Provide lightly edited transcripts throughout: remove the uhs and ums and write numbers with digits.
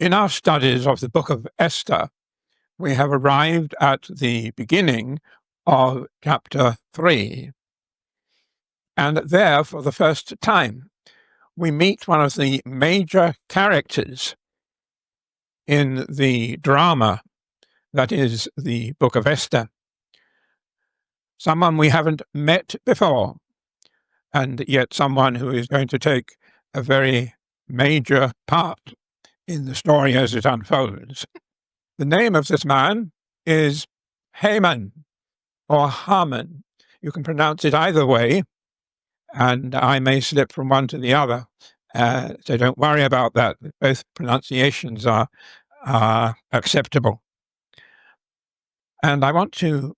In our studies of the book of Esther, we have arrived at the beginning of chapter 3. And there, for the first time, we meet one of the major characters in the drama that is the book of Esther. Someone we haven't met before, and yet someone who is going to take a very major part in the story as it unfolds. The name of this man is Haman, or Haman. You can pronounce it either way, and I may slip from one to the other, so don't worry about that. Both pronunciations are acceptable. And I want to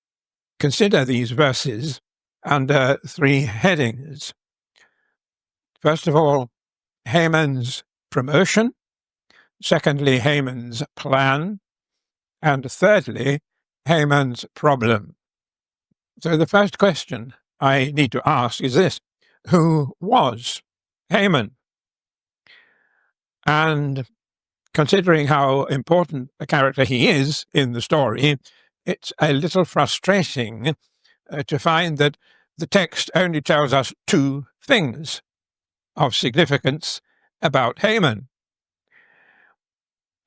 consider these verses under three headings. First of all, Haman's promotion. Secondly, Haman's plan. And thirdly, Haman's problem. So the first question I need to ask is this: who was Haman? And considering how important a character he is in the story, it's a little frustrating to find that the text only tells us two things of significance about Haman.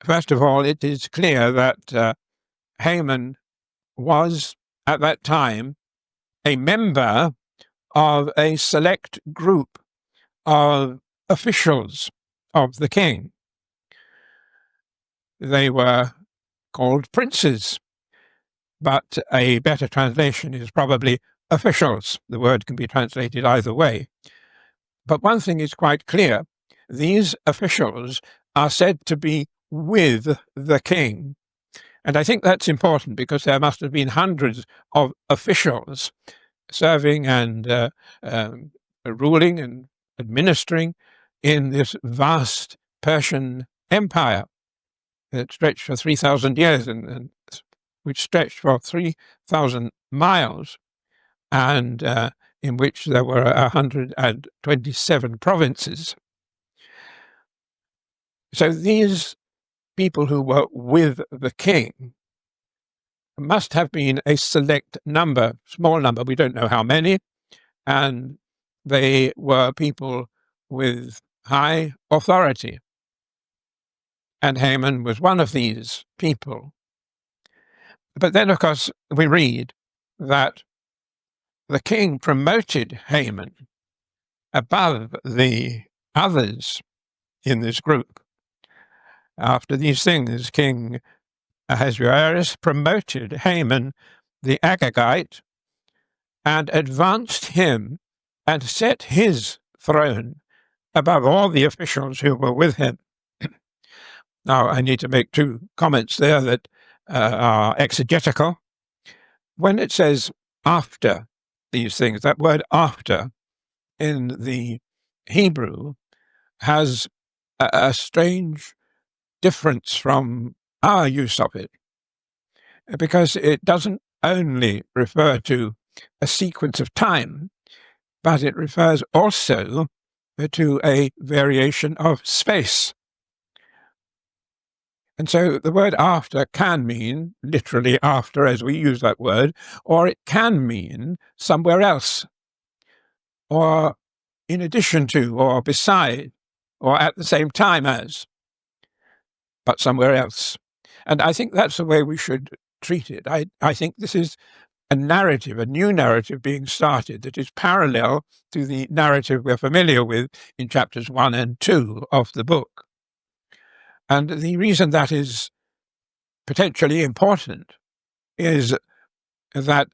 First of all, it is clear that Haman was, at that time, a member of a select group of officials of the king. They were called princes, but a better translation is probably officials. The word can be translated either way. But one thing is quite clear: these officials are said to be with the king. And I think that's important because there must have been hundreds of officials serving and ruling and administering in this vast Persian empire that stretched for 3,000 years and which stretched for 3,000 miles, and in which there were 127 provinces. So these people who were with the king must have been a select number, small number, we don't know how many, and they were people with high authority. And Haman was one of these people. But then, of course, we read that the king promoted Haman above the others in this group. After these things, King Ahasuerus promoted Haman the Agagite and advanced him and set his throne above all the officials who were with him. Now, I need to make two comments there that are exegetical. When it says after these things, that word after in the Hebrew has a strange difference from our use of it, because it doesn't only refer to a sequence of time, but it refers also to a variation of space. And so the word after can mean literally after, as we use that word, or it can mean somewhere else, or in addition to, or beside, or at the same time as, but somewhere else. And I think that's the way we should treat it. I think this is a narrative, a new narrative being started that is parallel to the narrative we're familiar with in chapters 1 and 2 of the book. And the reason that is potentially important is that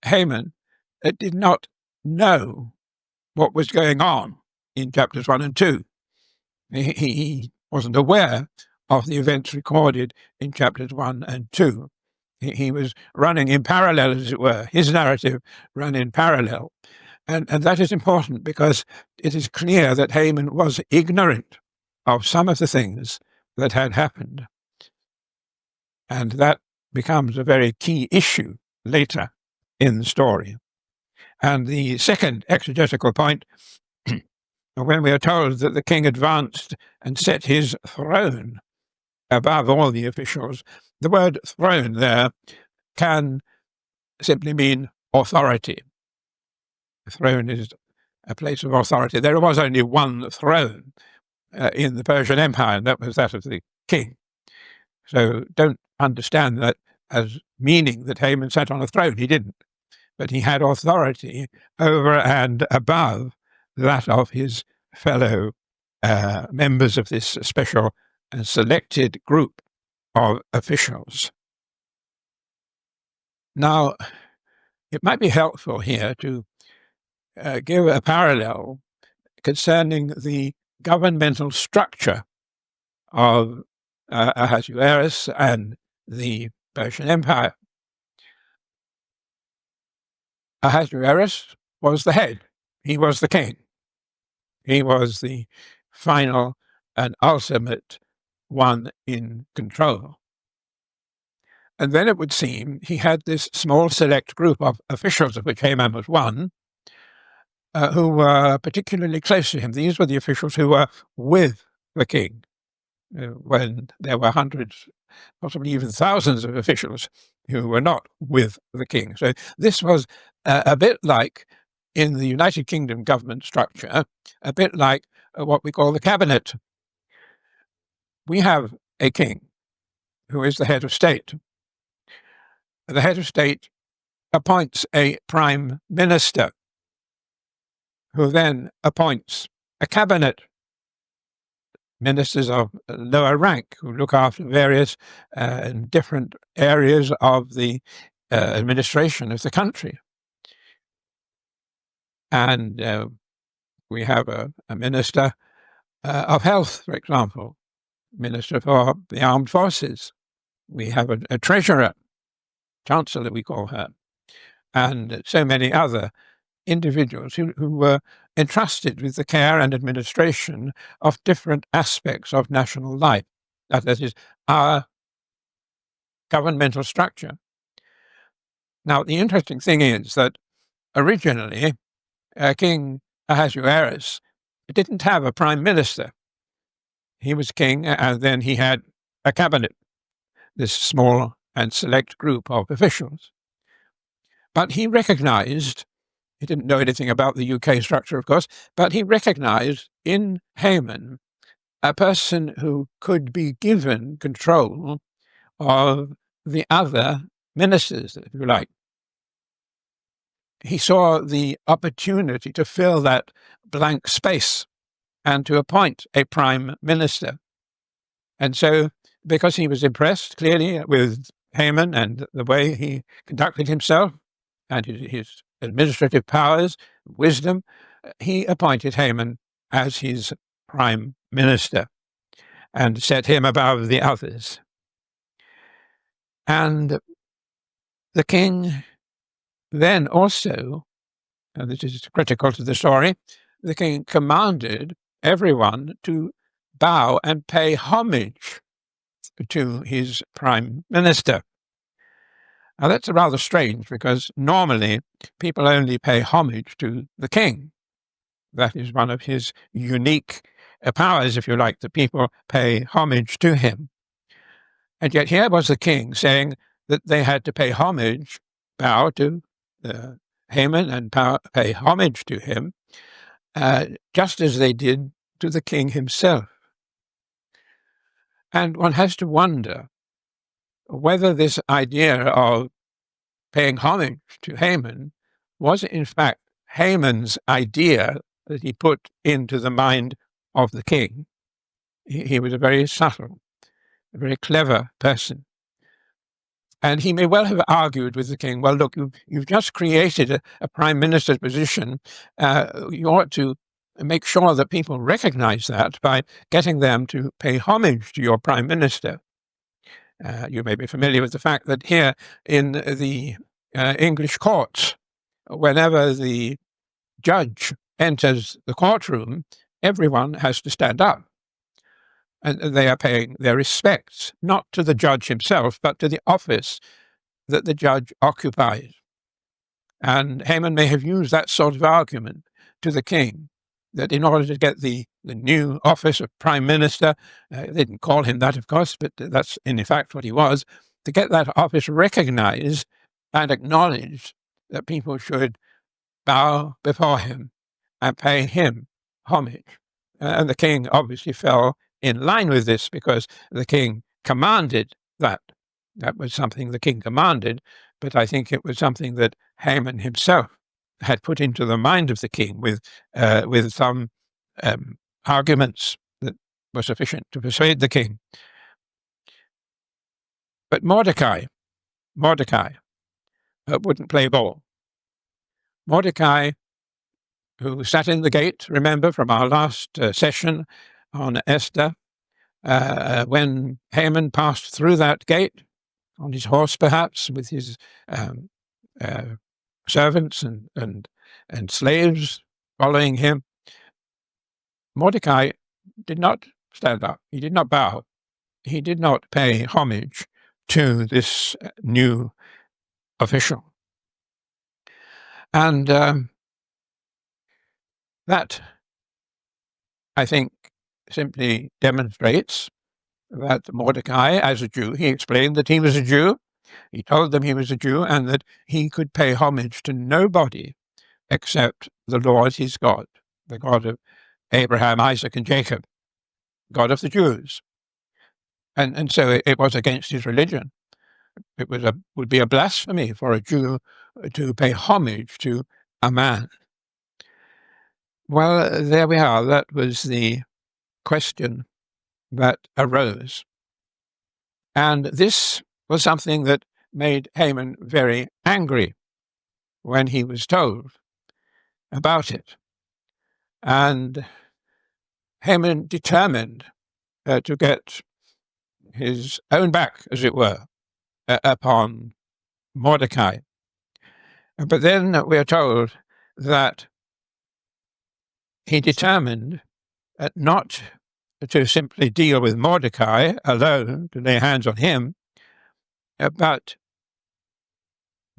Haman did not know what was going on in chapters 1 and 2. He wasn't aware of the events recorded in chapters 1 and 2. He was running in parallel, as it were. His narrative ran in parallel. And that is important because it is clear that Haman was ignorant of some of the things that had happened. And that becomes a very key issue later in the story. And the second exegetical point, when we are told that the king advanced and set his throne above all the officials. The word throne there can simply mean authority. A throne is a place of authority. There was only one throne in the Persian Empire, and that was that of the king. So don't understand that as meaning that Haman sat on a throne. He didn't. But he had authority over and above that of his fellow members of this special and selected group of officials. Now, it might be helpful here to give a parallel concerning the governmental structure of Ahasuerus and the Persian Empire. Ahasuerus was the head. He was the king. He was the final and ultimate one in control. And then it would seem he had this small select group of officials, of which Haman was one, who were particularly close to him. These were the officials who were with the king, when there were hundreds, possibly even thousands of officials who were not with the king. So this was a bit like, in the United Kingdom government structure, a bit like what we call the cabinet. We have a king who is the head of state. The head of state appoints a prime minister, who then appoints a cabinet, ministers of lower rank who look after various different areas of the administration of the country. And we have a minister of health, for example, minister for the armed forces. We have a treasurer, chancellor we call her, and so many other individuals who were entrusted with the care and administration of different aspects of national life. That is our governmental structure. Now, the interesting thing is that originally King Ahasuerus didn't have a prime minister. He was king, and then he had a cabinet, this small and select group of officials. But he recognized, he didn't know anything about the UK structure, of course, but he recognized in Haman a person who could be given control of the other ministers, if you like. He saw the opportunity to fill that blank space and to appoint a prime minister. And so, because he was impressed clearly with Haman and the way he conducted himself and his administrative powers, wisdom, he appointed Haman as his prime minister and set him above the others. And the king then also, and this is critical to the story, the king commanded everyone to bow and pay homage to his prime minister. Now that's rather strange, because normally people only pay homage to the king. That is one of his unique powers, if you like, that people pay homage to him. And yet here was the king saying that they had to pay homage, bow to Haman and pay homage to him, just as they did to the king himself. And one has to wonder whether this idea of paying homage to Haman was in fact Haman's idea that he put into the mind of the king. He was a very subtle, a very clever person. And he may well have argued with the king, well, look, you've just created a prime minister's position. You ought to make sure that people recognize that by getting them to pay homage to your prime minister. You may be familiar with the fact that here in the English courts, whenever the judge enters the courtroom, everyone has to stand up. And they are paying their respects, not to the judge himself, but to the office that the judge occupies. And Haman may have used that sort of argument to the king, that in order to get the the new office of Prime Minister. They didn't call him that, of course, but that's in fact what he was. To get that office recognized and acknowledged, that people should bow before him and pay him homage. And the king obviously fell in line with this because the king commanded that. That was something the king commanded, but I think it was something that Haman himself had put into the mind of the king with some arguments that were sufficient to persuade the king. But Mordecai wouldn't play ball. Mordecai, who sat in the gate, remember from our last session on Esther, when Haman passed through that gate, on his horse perhaps, with his servants and slaves following him, Mordecai did not stand up. He did not bow. He did not pay homage to this new official. And that, I think, simply demonstrates that Mordecai, as a Jew, he explained that he was a Jew. He told them he was a Jew and that he could pay homage to nobody except the Lord his God, the God of Abraham, Isaac, and Jacob, God of the Jews. And so it was against his religion. It would be a blasphemy for a Jew to pay homage to a man. Well, there we are. That was the question that arose. And this was something that made Haman very angry when he was told about it. And Haman determined to get his own back, as it were, upon Mordecai. But then we are told that he determined not to simply deal with Mordecai alone, to lay hands on him, but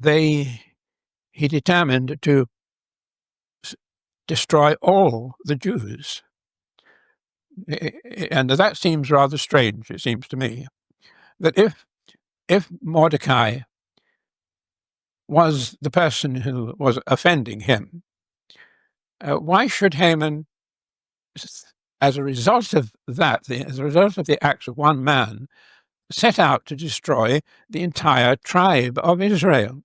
he determined to destroy all the Jews. And that seems rather strange, it seems to me, that if Mordecai was the person who was offending him, why should Haman, as a result of that, as a result of the acts of one man, set out to destroy the entire tribe of Israel?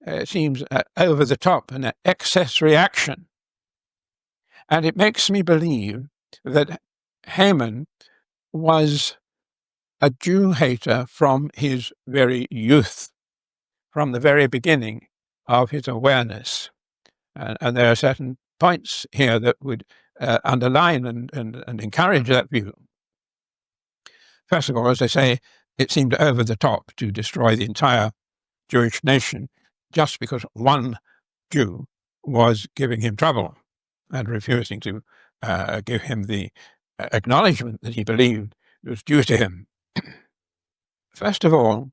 It seems over the top, an excess reaction. And it makes me believe that Haman was a Jew hater from his very youth, from the very beginning of his awareness. And there are certain points here that would underline and encourage that view. First of all, as I say, it seemed over the top to destroy the entire Jewish nation just because one Jew was giving him trouble and refusing to give him the acknowledgement that he believed was due to him. First of all,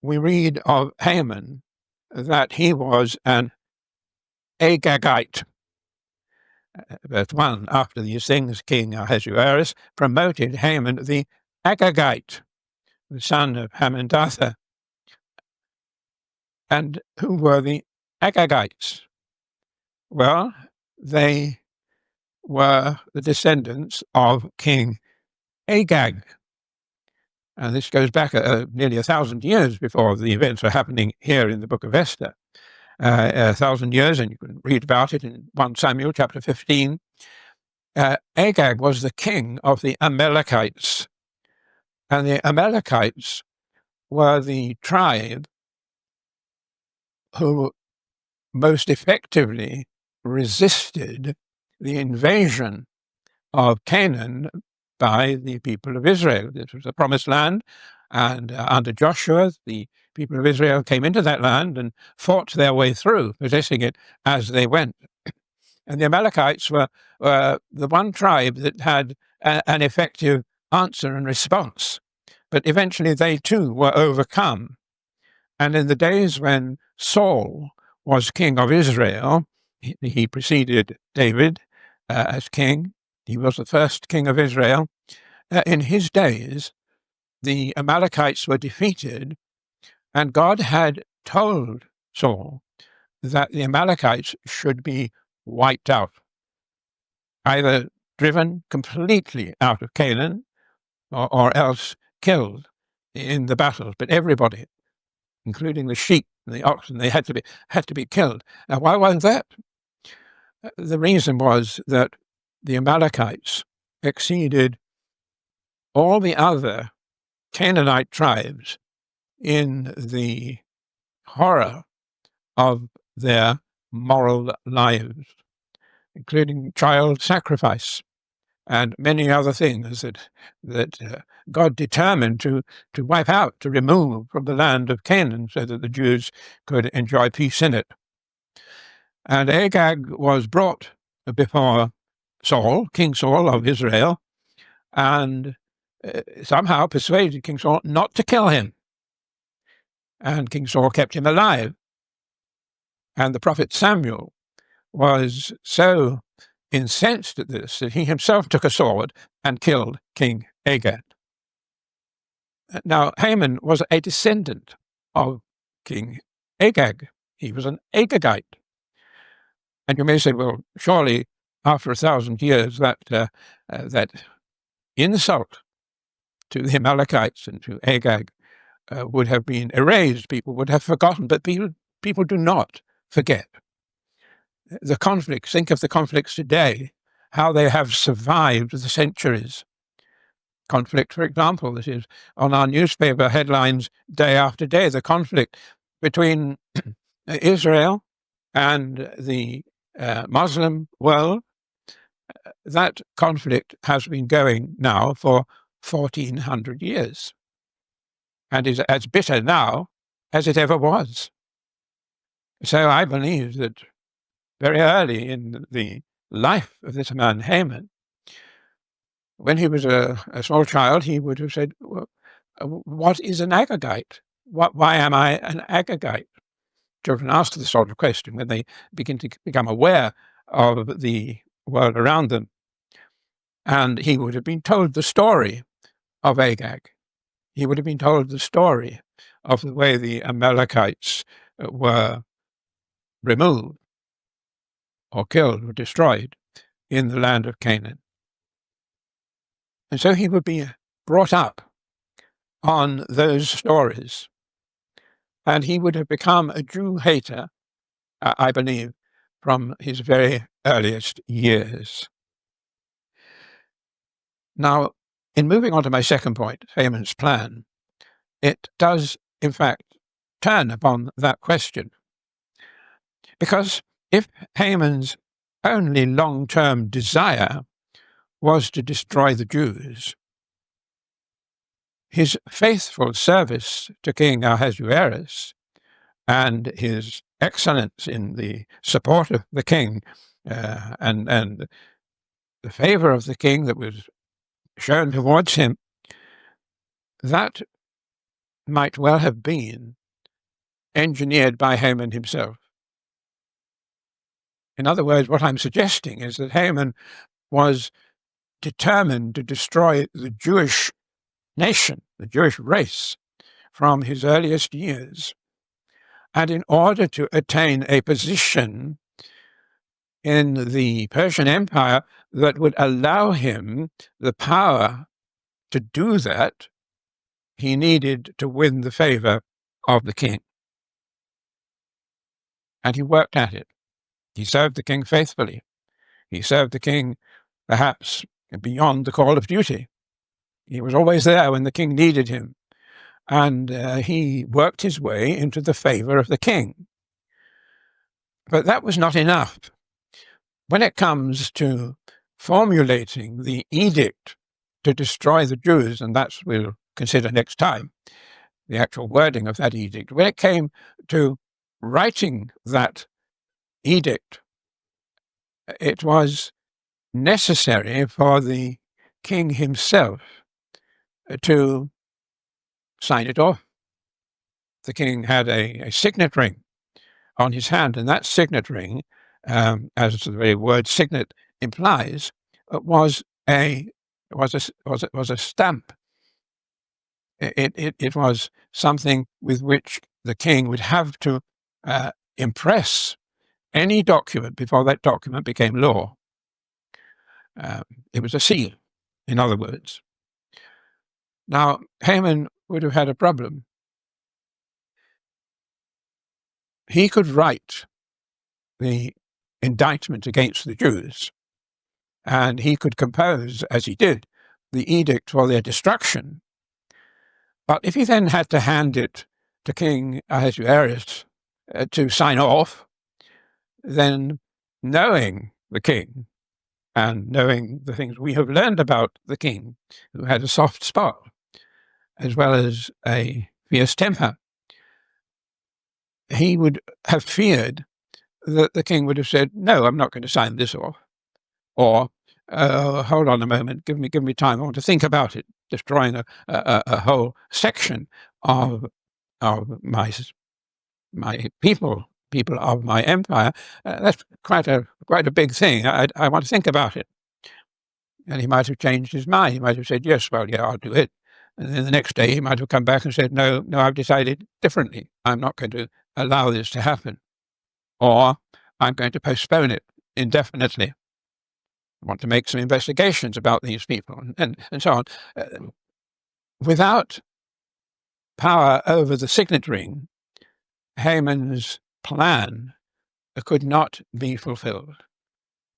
we read of Haman that he was an Agagite. Verse 1, after these things, King Ahasuerus promoted Haman the Agagite, the son of Hammedatha. And who were the Agagites? Well, they were the descendants of King Agag. And this goes back nearly 1,000 years before the events are happening here in the book of Esther. 1,000 years, and you can read about it in 1 Samuel chapter 15. Agag was the king of the Amalekites. And the Amalekites were the tribe who most effectively resisted the invasion of Canaan by the people of Israel. This was a promised land, and under Joshua, the people of Israel came into that land and fought their way through, possessing it as they went. And the Amalekites were the one tribe that had an effective answer and response. But eventually they too were overcome. And in the days when Saul was king of Israel, he preceded David, as king. He was the first king of Israel. In his days, the Amalekites were defeated, and God had told Saul that the Amalekites should be wiped out, either driven completely out of Canaan or else killed in the battles. But everybody, including the sheep and the oxen, they had to be killed. Now, why was that? The reason was that the Amalekites exceeded all the other Canaanite tribes in the horror of their moral lives, including child sacrifice and many other things that God determined to wipe out, to remove from the land of Canaan so that the Jews could enjoy peace in it. And Agag was brought before Saul, King Saul of Israel, and somehow persuaded King Saul not to kill him. And King Saul kept him alive. And the prophet Samuel was so incensed at this that he himself took a sword and killed King Agag. Now, Haman was a descendant of King Agag. He was an Agagite. And you may say, well, surely after 1,000 years that insult to the Amalekites and to Agag would have been erased. People would have forgotten, but people do not forget. The conflicts, think of the conflicts today, how they have survived the centuries. Conflict, for example, that is on our newspaper headlines day after day, the conflict between Israel and the Muslim world. That conflict has been going now for 1,400 years and is as bitter now as it ever was. So I believe that very early in the life of this man Haman, when he was a small child, he would have said, well, what is an Agagite? Why am I an Agagite? Children ask this sort of question when they begin to become aware of the world around them. And he would have been told the story of Agag. He would have been told the story of the way the Amalekites were removed or killed or destroyed in the land of Canaan. And so he would be brought up on those stories, and he would have become a Jew hater, I believe, from his very earliest years. Now, in moving on to my second point, Haman's plan, it does, in fact, turn upon that question. Because if Haman's only long-term desire was to destroy the Jews, his faithful service to King Ahasuerus and his excellence in the support of the king and the favor of the king that was shown towards him, that might well have been engineered by Haman himself. In other words, what I'm suggesting is that Haman was determined to destroy the Jewish nation, the Jewish race, from his earliest years. And in order to attain a position in the Persian Empire that would allow him the power to do that, he needed to win the favor of the king. And he worked at it. He served the king faithfully. He served the king perhaps beyond the call of duty. He was always there when the king needed him. And he worked his way into the favor of the king. But that was not enough. When it comes to formulating the edict to destroy the Jews, and that's we'll consider next time, the actual wording of that edict, when it came to writing that edict, it was necessary for the king himself to sign it off. The king had a signet ring on his hand, and that signet ring, as the very word signet implies was a stamp. It was something with which the king would have to impress any document before that document became law. It was a seal, in other words. Now, Haman would have had a problem. He could write the indictment against the Jews, and he could compose, as he did, the edict for their destruction. But if he then had to hand it to King Ahasuerus to sign off, then knowing the king and knowing the things we have learned about the king, who had a soft spot as well as a fierce temper, he would have feared that the king would have said, "No, I'm not going to sign this off," or "Hold on a moment, give me time. I want to think about it." Destroying a whole section of my people of my empire. That's quite a big thing. I want to think about it. And he might have changed his mind. He might have said, "Yes, well, yeah, I'll do it." And then the next day he might have come back and said, no, I've decided differently. I'm not going to allow this to happen. Or I'm going to postpone it indefinitely. I want to make some investigations about these people, and so on. Without power over the signet ring, Haman's plan could not be fulfilled.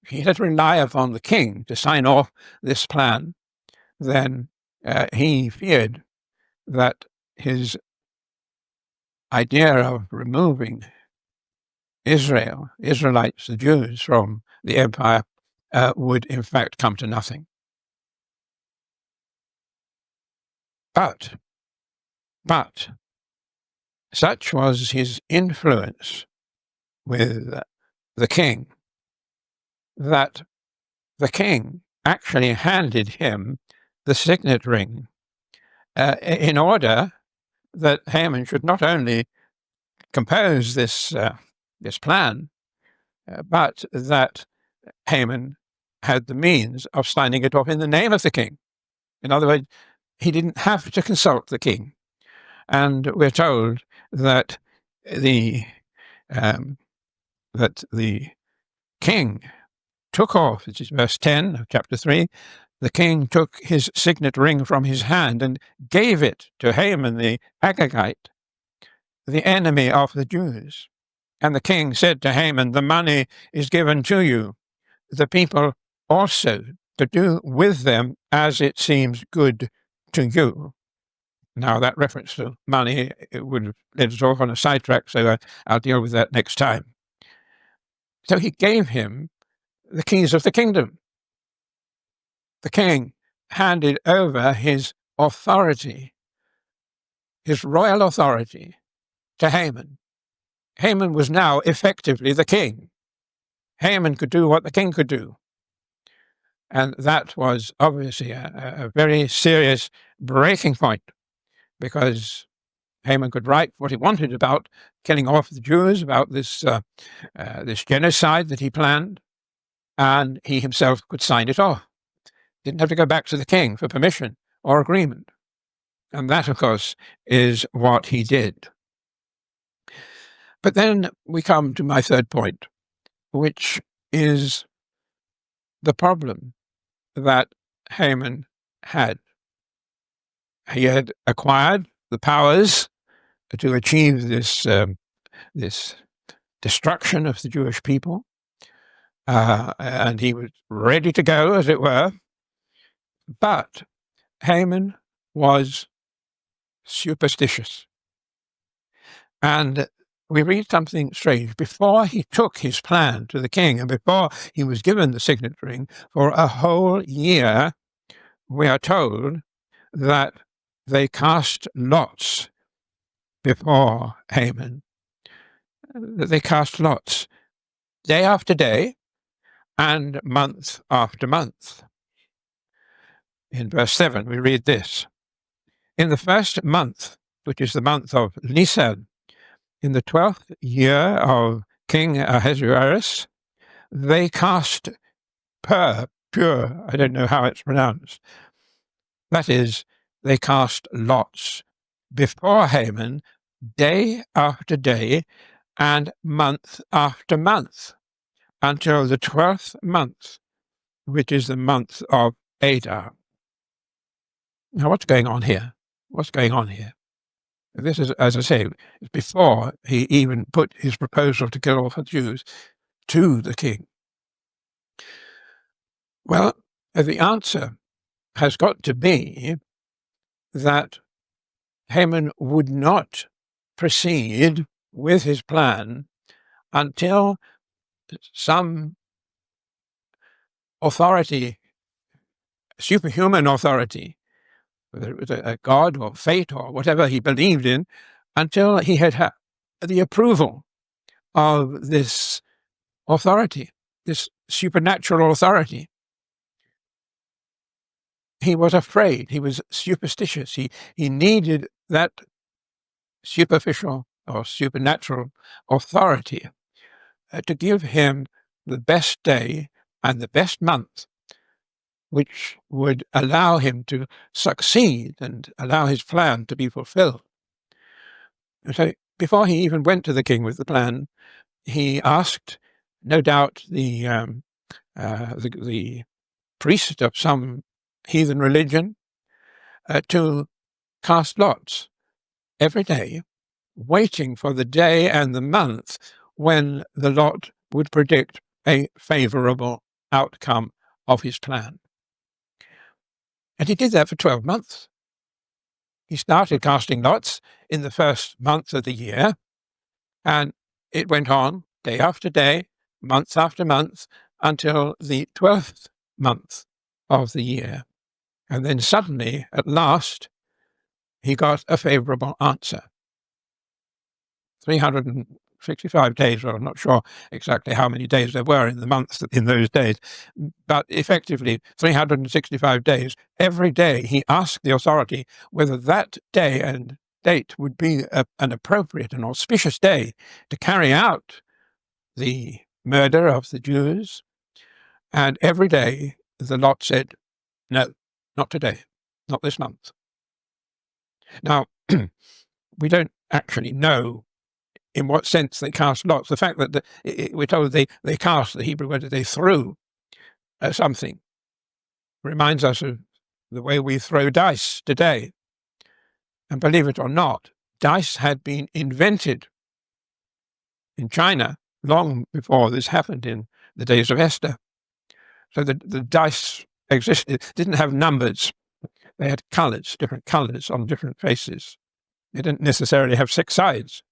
He had to rely upon the king to sign off this plan. Then he feared that his idea of removing Israelites, the Jews, from the empire would in fact come to nothing. But such was his influence with the king that the king actually handed him the signet ring in order that Haman should not only compose this plan, but that Haman had the means of signing it off in the name of the king. In other words, he didn't have to consult the king. And we're told that the king took off, which is verse 10 of chapter 3, the king took his signet ring from his hand and gave it to Haman the Agagite, the enemy of the Jews. And the king said to Haman, "The money is given to you, the people also, to do with them as it seems good to you." Now, that reference to money, it would have led us off on a sidetrack, so I'll deal with that next time. So he gave him the keys of the kingdom. The king handed over his authority, his royal authority, to Haman. Haman was now effectively the king. Haman could do what the king could do. And that was obviously a very serious breaking point, because Haman could write what he wanted about killing off the Jews, about this genocide that he planned, and he himself could sign it off. Didn't have to go back to the king for permission or agreement. And that, of course, is what he did. But then we come to my third point, which is the problem that Haman had. He had acquired the powers to achieve this destruction of the Jewish people, and he was ready to go, as it were. But Haman was superstitious. And we read something strange. Before he took his plan to the king, and before he was given the signet ring, for a whole year, we are told that they cast lots before Haman. They cast lots day after day and month after month. In verse 7, we read this: "In the first month, which is the month of Nisan, in the 12th year of King Ahasuerus, they cast pure, I don't know how it's pronounced. That is, they cast lots before Haman, day after day, and month after month, until the 12th month, which is the month of Adar. Now, what's going on here? What's going on here? This is, as I say, before he even put his proposal to kill all the Jews to the king. Well, the answer has got to be that Haman would not proceed with his plan until some authority, superhuman authority, whether it was a god or fate or whatever he believed in, until he had the approval of this authority, this supernatural authority. He was afraid. He was superstitious. He needed that superficial or supernatural authority to give him the best day and the best month, which would allow him to succeed and allow his plan to be fulfilled. So before he even went to the king with the plan, he asked, no doubt, the priest of some heathen religion to cast lots every day, waiting for the day and the month when the lot would predict a favorable outcome of his plan. And he did that for 12 months. He started casting lots in the first month of the year, and it went on day after day, month after month, until the 12th month of the year. And then suddenly, at last, he got a favorable answer. 365 days, well, I'm not sure exactly how many days there were in the months in those days, but effectively 365 days. Every day he asked the authority whether that day and date would be an appropriate and auspicious day to carry out the murder of the Jews. And every day the lot said, no, not today, not this month. Now, we don't actually know in what sense they cast lots. The fact that we're told they cast, the Hebrew word, they threw something, reminds us of the way we throw dice today. And believe it or not, dice had been invented in China long before this happened in the days of Esther. So the dice existed, didn't have numbers. They had colors, different colors on different faces. They didn't necessarily have 6 sides,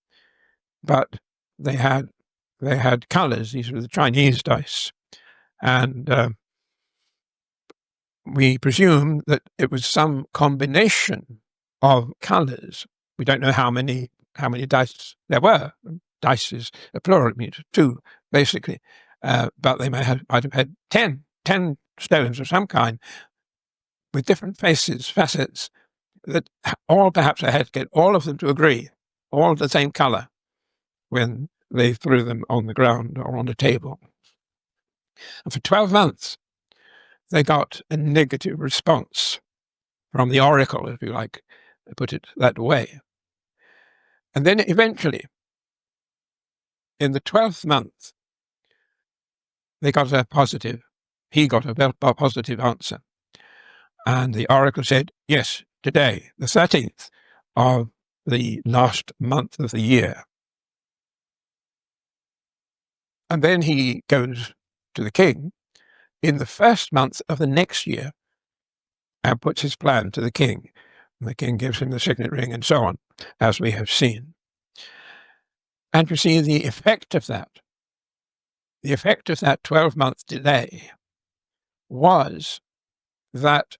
but they had colors. These were the Chinese dice. And we presume that it was some combination of colors. We don't know how many dice there were. Dice is a plural, it means 2, basically. But they might have had 10 stones of some kind with different facets, that all perhaps I had to get all of them to agree, all the same color, when they threw them on the ground or on a table. And for 12 months, they got a negative response from the oracle, if you like to put it that way. And then eventually, in the 12th month, he got a positive answer. And the oracle said, yes, today, the 13th of the last month of the year. And then he goes to the king in the first month of the next year and puts his plan to the king. And the king gives him the signet ring and so on, as we have seen. And you see the effect of that. The effect of that 12-month delay was that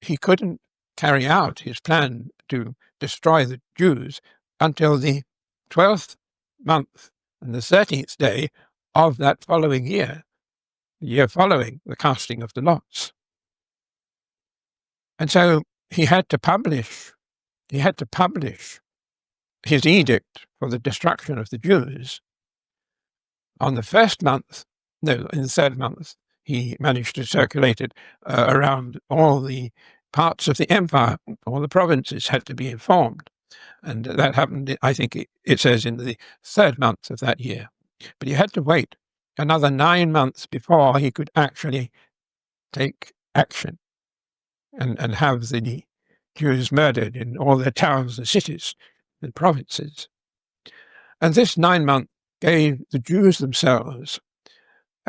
he couldn't carry out his plan to destroy the Jews until the 12th month and the 13th day of that following year, the year following the casting of the lots. And so he had to publish his edict for the destruction of the Jews on the 1st month, no, in the 3rd month, he managed to circulate it around all the parts of the empire. All the provinces had to be informed. And that happened, I think it says, in the 3rd month of that year. But he had to wait another 9 months before he could actually take action and have the Jews murdered in all their towns and cities and provinces. And this 9 months gave the Jews themselves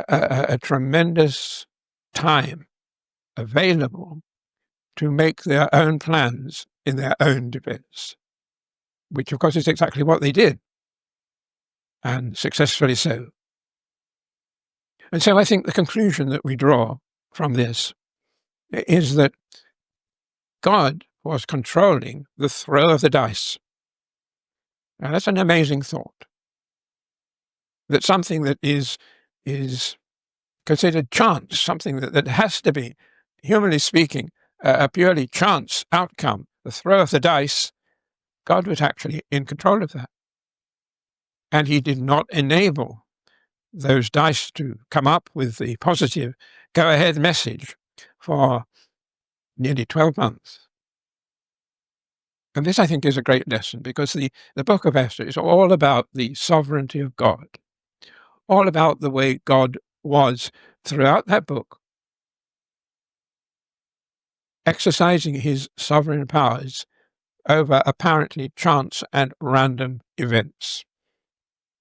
a tremendous time available to make their own plans in their own defense, which of course is exactly what they did, and successfully so. And so I think the conclusion that we draw from this is that God was controlling the throw of the dice. Now that's an amazing thought. That something that is considered chance, something that has to be, humanly speaking, a purely chance outcome, the throw of the dice, God was actually in control of that. And he did not enable those dice to come up with the positive go-ahead message for nearly 12 months. And this, I think, is a great lesson, because the book of Esther is all about the sovereignty of God, all about the way God was throughout that book, exercising his sovereign powers over apparently chance and random events.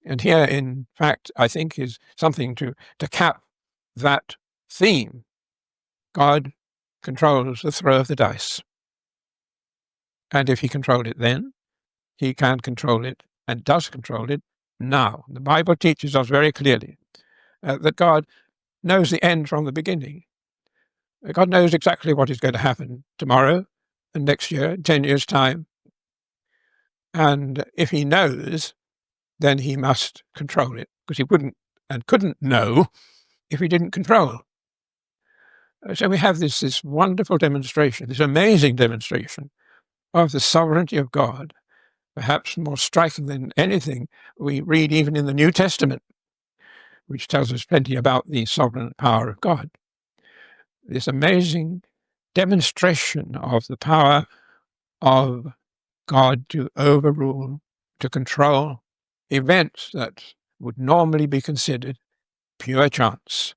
And here, in fact, I think is something to cap that theme. God controls the throw of the dice. And if he controlled it then, he can control it and does control it now. The Bible teaches us very clearly that God knows the end from the beginning. God knows exactly what is going to happen tomorrow and next year, 10 years' time. And if he knows, then he must control it, because he wouldn't and couldn't know if he didn't control. So we have this wonderful demonstration, this amazing demonstration of the sovereignty of God, perhaps more striking than anything we read even in the New Testament, which tells us plenty about the sovereign power of God. This amazing demonstration of the power of God to overrule, to control events that would normally be considered pure chance.